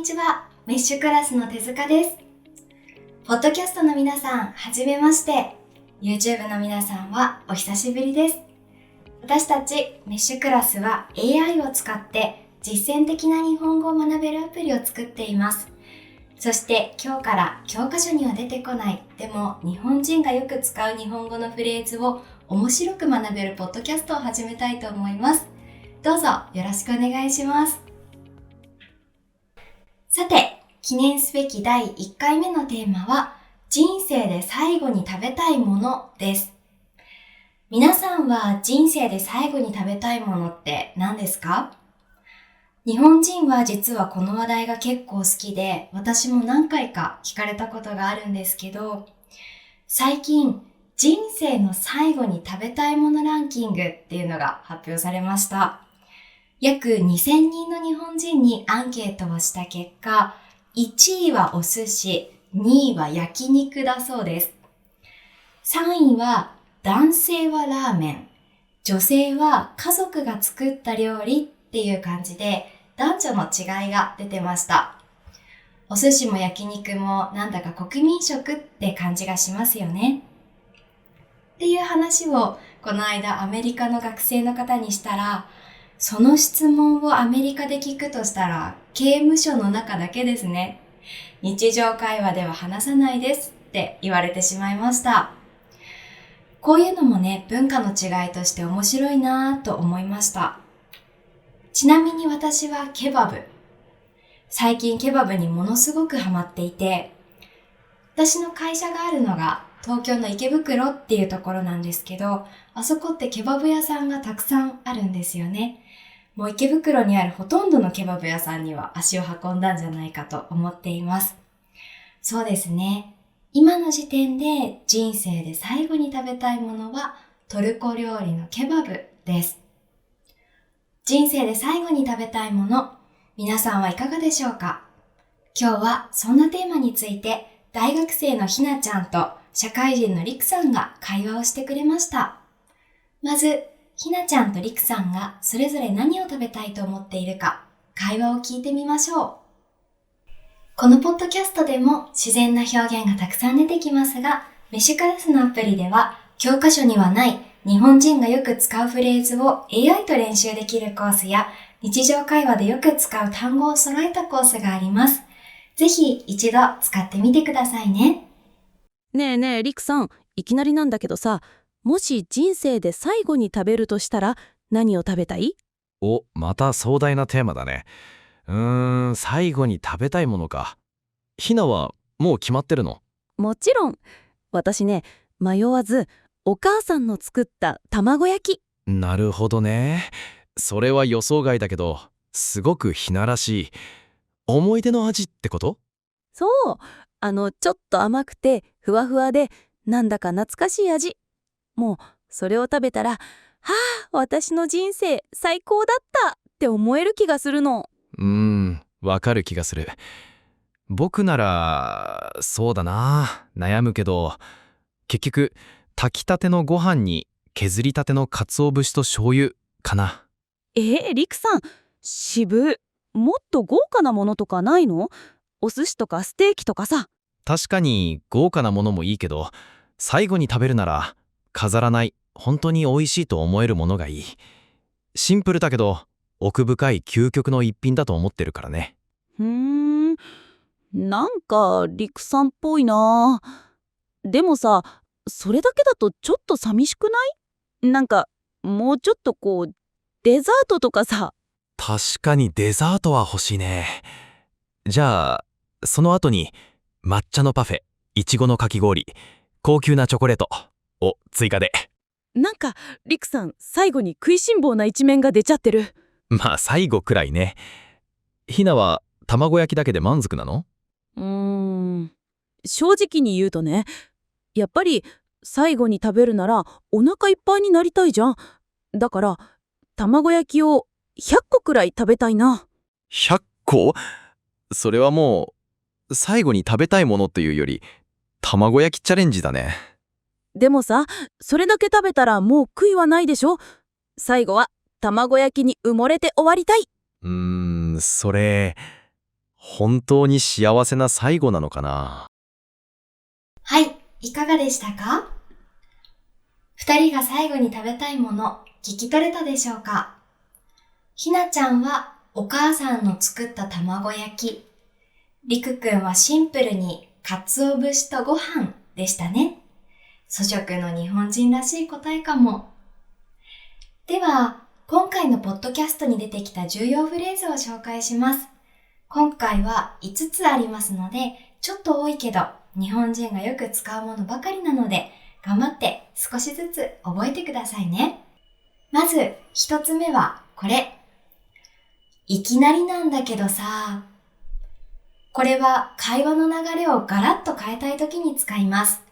ちは。メッシュクラスの手塚です。ポッドキャストの皆さん、はじめまして。YouTube の皆さんはお久しぶりです。私たちメッシュクラスは AI を使って実践的な日本語を学べるアプリを作っています。そして今日から教科書には出てこない、でも日本人がよく使う日本語のフレーズを面白く学べるポッドキャストを始めたいと思います。どうぞよろしくお願いします。さて、記念すべき第1回目のテーマは、人生で最後に食べたいものです。皆さんは人生で最後に食べたいものって何ですか？日本人は実はこの話題が結構好きで、私も何回か聞かれたことがあるんですけど、最近人生の最後に食べたいものランキングっていうのが発表されました。約2000人の日本人にアンケートをした結果、1位はお寿司、2位は焼肉だそうです。3位は男性はラーメン、女性は家族が作った料理っていう感じで男女の違いが出てました。お寿司も焼肉もなんだか国民食って感じがしますよね。っていう話をこの間アメリカの学生の方にしたら、その質問をアメリカで聞くとしたら刑務所の中だけですね。日常会話では話さないですって言われてしまいました。こういうのもね、文化の違いとして面白いなぁと思いました。ちなみに私はケバブ。最近ケバブにものすごくハマっていて、私の会社があるのが東京の池袋っていうところなんですけど、あそこってケバブ屋さんがたくさんあるんですよね。もう池袋にあるほとんどのケバブ屋さんには足を運んだんじゃないかと思っています。そうですね。今の時点で人生で最後に食べたいものはトルコ料理のケバブです。人生で最後に食べたいもの、皆さんはいかがでしょうか？今日はそんなテーマについて大学生のひなちゃんと社会人のりくさんが会話をしてくれました。まず、ひなちゃんとりくさんがそれぞれ何を食べたいと思っているか、会話を聞いてみましょう。このポッドキャストでも自然な表現がたくさん出てきますが、メッシュクラスのアプリでは教科書にはない日本人がよく使うフレーズを AI と練習できるコースや、日常会話でよく使う単語を揃えたコースがあります。ぜひ一度使ってみてくださいね。ねえねえ、りくさん、いきなりなんだけどさ、もし人生で最後に食べるとしたら何を食べたい？また壮大なテーマだね。最後に食べたいものか。ひなはもう決まってるの？もちろん。私ね、迷わずお母さんの作った卵焼き。なるほどね。それは予想外だけど、すごくひならしい。思い出の味ってこと？そう、ちょっと甘くてふわふわでなんだか懐かしい味。もうそれを食べたら、はあ、私の人生最高だったって思える気がするの。わかる気がする。僕なら、そうだな。悩むけど、結局、炊きたてのご飯に削りたての鰹節と醤油かな。りくさん、渋。もっと豪華なものとかないの？お寿司とかステーキとかさ。確かに豪華なものもいいけど、最後に食べるなら飾らない本当に美味しいと思えるものがいい。シンプルだけど奥深い究極の一品だと思ってるからね。なんかりくさんっぽいな。でもさ、それだけだとちょっと寂しくない？なんかもうちょっとデザートとかさ。確かにデザートは欲しいね。じゃあその後に抹茶のパフェ、いちごのかき氷、高級なチョコレートを追加で。なんかりくさん、最後に食いしん坊な一面が出ちゃってる。まあ最後くらいね。ひなは卵焼きだけで満足なの？正直に言うとね、やっぱり最後に食べるならお腹いっぱいになりたいじゃん。だから卵焼きを100個くらい食べたいな。100個？それはもう最後に食べたいものというより卵焼きチャレンジだね。でもさ、それだけ食べたらもう悔いはないでしょ。最後は卵焼きに埋もれて終わりたい。それ本当に幸せな最後なのかな。はい、いかがでしたか？二人が最後に食べたいもの、聞き取れたでしょうか？ひなちゃんはお母さんの作った卵焼き。りくくんはシンプルに鰹節とご飯でしたね。素食の日本人らしい答えかも。では、今回のポッドキャストに出てきた重要フレーズを紹介します。今回は5つありますので、ちょっと多いけど、日本人がよく使うものばかりなので、頑張って少しずつ覚えてくださいね。まず、1つ目はこれ。いきなりなんだけどさ。これは会話の流れをガラッと変えたいときに使います。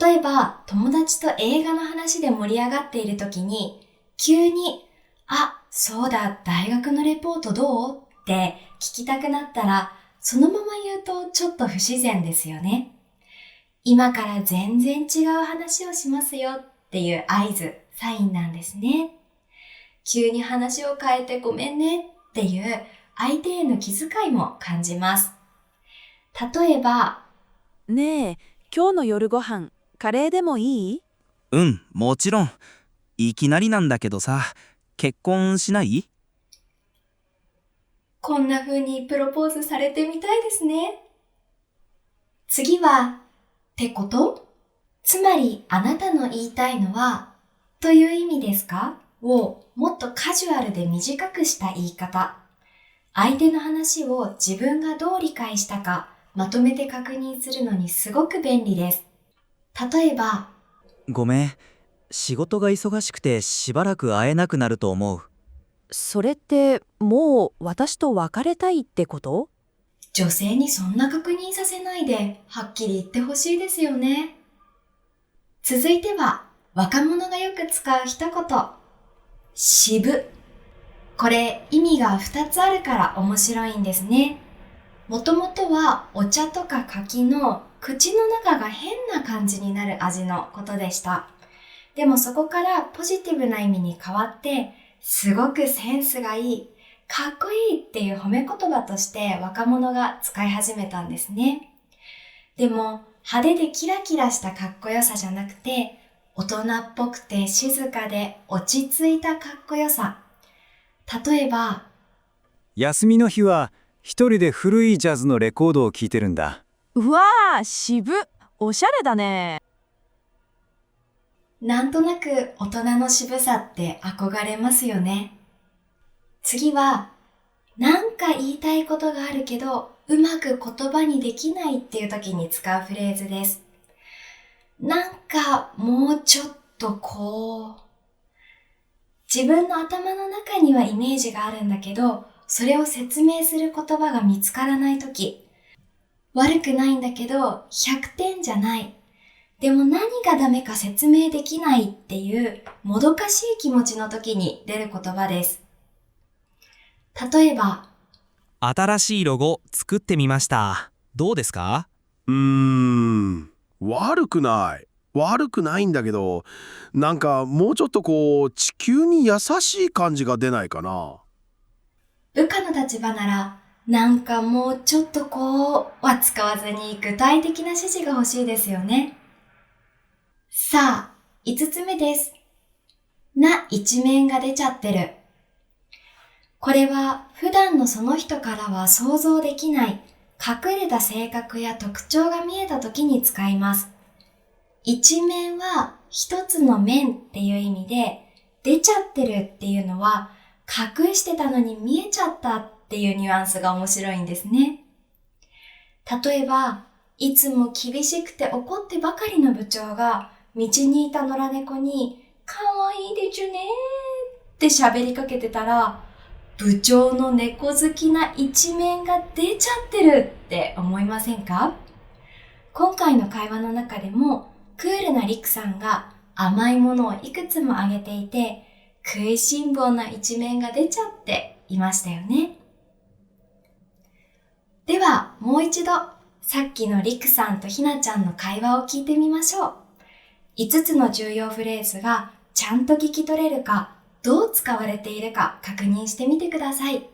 例えば、友達と映画の話で盛り上がっているときに、急に、あ、そうだ、大学のレポートどう？って聞きたくなったら、そのまま言うとちょっと不自然ですよね。今から全然違う話をしますよっていう合図、サインなんですね。急に話を変えてごめんねっていう相手への気遣いも感じます。例えば、ねえ、今日の夜ご飯、カレーでもいい？うん、もちろん。いきなりなんだけどさ、結婚しない？こんな風にプロポーズされてみたいですね。次は、ってこと？つまりあなたの言いたいのは、という意味ですか？をもっとカジュアルで短くした言い方。相手の話を自分がどう理解したかまとめて確認するのにすごく便利です。例えば、ごめん、仕事が忙しくてしばらく会えなくなると思う。それってもう私と別れたいってこと？女性にそんな確認させないではっきり言ってほしいですよね。続いては、若者がよく使う一言。渋。これ意味が2つあるから面白いんですね。もともとはお茶とか柿の口の中が変な感じになる味のことでした。でもそこからポジティブな意味に変わって、すごくセンスがいい、かっこいいっていう褒め言葉として若者が使い始めたんですね。でも派手でキラキラしたかっこよさじゃなくて、大人っぽくて静かで落ち着いたかっこよさ。例えば、休みの日は一人で古いジャズのレコードを聴いてるんだ。うわー、渋。おしゃれだね。なんとなく大人の渋さって憧れますよね。次は、なんか言いたいことがあるけど、うまく言葉にできないっていう時に使うフレーズです。なんかもうちょっとこう。自分の頭の中にはイメージがあるんだけど、それを説明する言葉が見つからない時。悪くないんだけど、100点じゃない。でも何がダメか説明できないっていうもどかしい気持ちの時に出る言葉です。例えば、新しいロゴ作ってみました。どうですか？悪くない。悪くないんだけど、なんかもうちょっと地球に優しい感じが出ないかな。部下の立場なら、なんかもうちょっとは使わずに具体的な指示が欲しいですよね。さあ、5つ目です。な一面が出ちゃってる。これは普段のその人からは想像できない隠れた性格や特徴が見えた時に使います。一面は一つの面っていう意味で、出ちゃってるっていうのは隠してたのに見えちゃったっていうニュアンスが面白いんですね。例えば、いつも厳しくて怒ってばかりの部長が道にいた野良猫にかわいいでちゅねーって喋りかけてたら、部長の猫好きな一面が出ちゃってるって思いませんか？今回の会話の中でもクールなリクさんが甘いものをいくつもあげていて、食いしん坊な一面が出ちゃっていましたよね。ではもう一度さっきのリクさんとひなちゃんの会話を聞いてみましょう。5つの重要フレーズがちゃんと聞き取れるか、どう使われているか確認してみてください。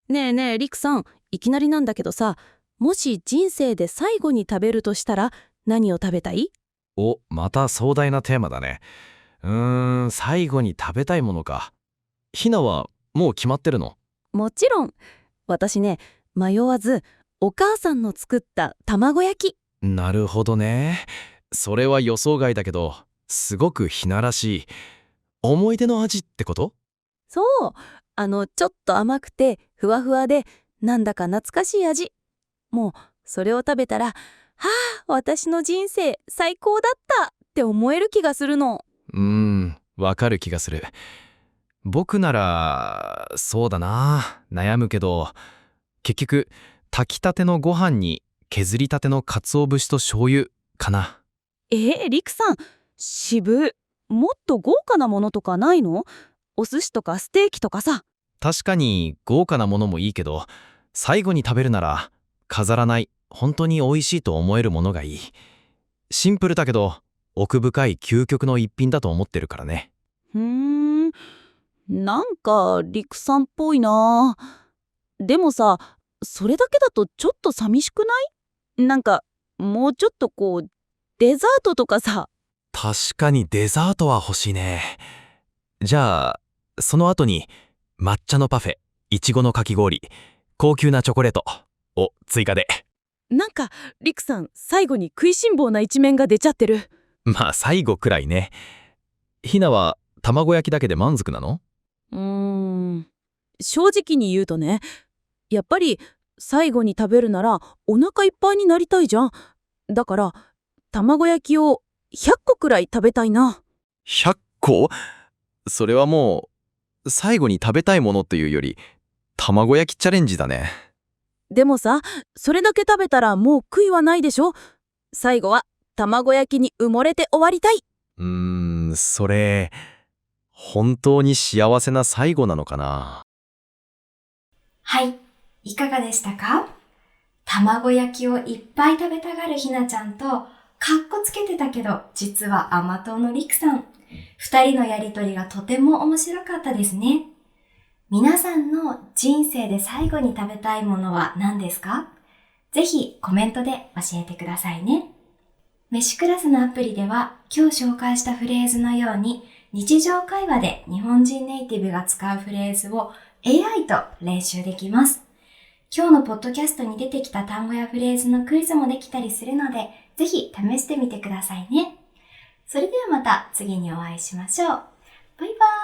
ねえねえ、リクさん、いきなりなんだけどさ、もし人生で最後に食べるとしたら何を食べたい？お、また壮大なテーマだね。最後に食べたいものか。ひなはもう決まってるの？もちろん。私ね、迷わずお母さんの作った卵焼き。なるほどね。それは予想外だけど、すごくひならしい。思い出の味ってこと？そう、ちょっと甘くてふわふわで、なんだか懐かしい味。もうそれを食べたら、はあ、私の人生最高だったって思える気がするの。わかる気がする。僕なら、そうだな。悩むけど、結局、炊きたてのご飯に削りたての鰹節と醤油かな。リクさん、渋。もっと豪華なものとかないの？お寿司とかステーキとかさ。確かに豪華なものもいいけど、最後に食べるなら、飾らない、本当に美味しいと思えるものがいい。シンプルだけど、奥深い究極の一品だと思ってるからね。なんかリクさんっぽいな。でもさ、それだけだとちょっと寂しくない？なんかもうちょっとデザートとかさ。確かにデザートは欲しいね。じゃあ、その後に、抹茶のパフェ、いちごのかき氷、高級なチョコレートを追加で。なんかリクさん、最後に食いしん坊な一面が出ちゃってる。まあ最後くらいね。ひなは卵焼きだけで満足なの？正直に言うとね、やっぱり最後に食べるならお腹いっぱいになりたいじゃん。だから卵焼きを100個くらい食べたいな。100個？それはもう、最後に食べたいものというより、卵焼きチャレンジだね。でもさ、それだけ食べたらもう悔いはないでしょ。最後は卵焼きに埋もれて終わりたい。それ、本当に幸せな最後なのかな？はい、いかがでしたか？卵焼きをいっぱい食べたがるひなちゃんと、かっこつけてたけど、実は甘党のりくさん。二人のやりとりがとても面白かったですね。皆さんの人生で最後に食べたいものは何ですか？ぜひコメントで教えてくださいね。飯クラスのアプリでは今日紹介したフレーズのように日常会話で日本人ネイティブが使うフレーズを AI と練習できます。今日のポッドキャストに出てきた単語やフレーズのクイズもできたりするので、ぜひ試してみてくださいね。それではまた次にお会いしましょう。バイバイ。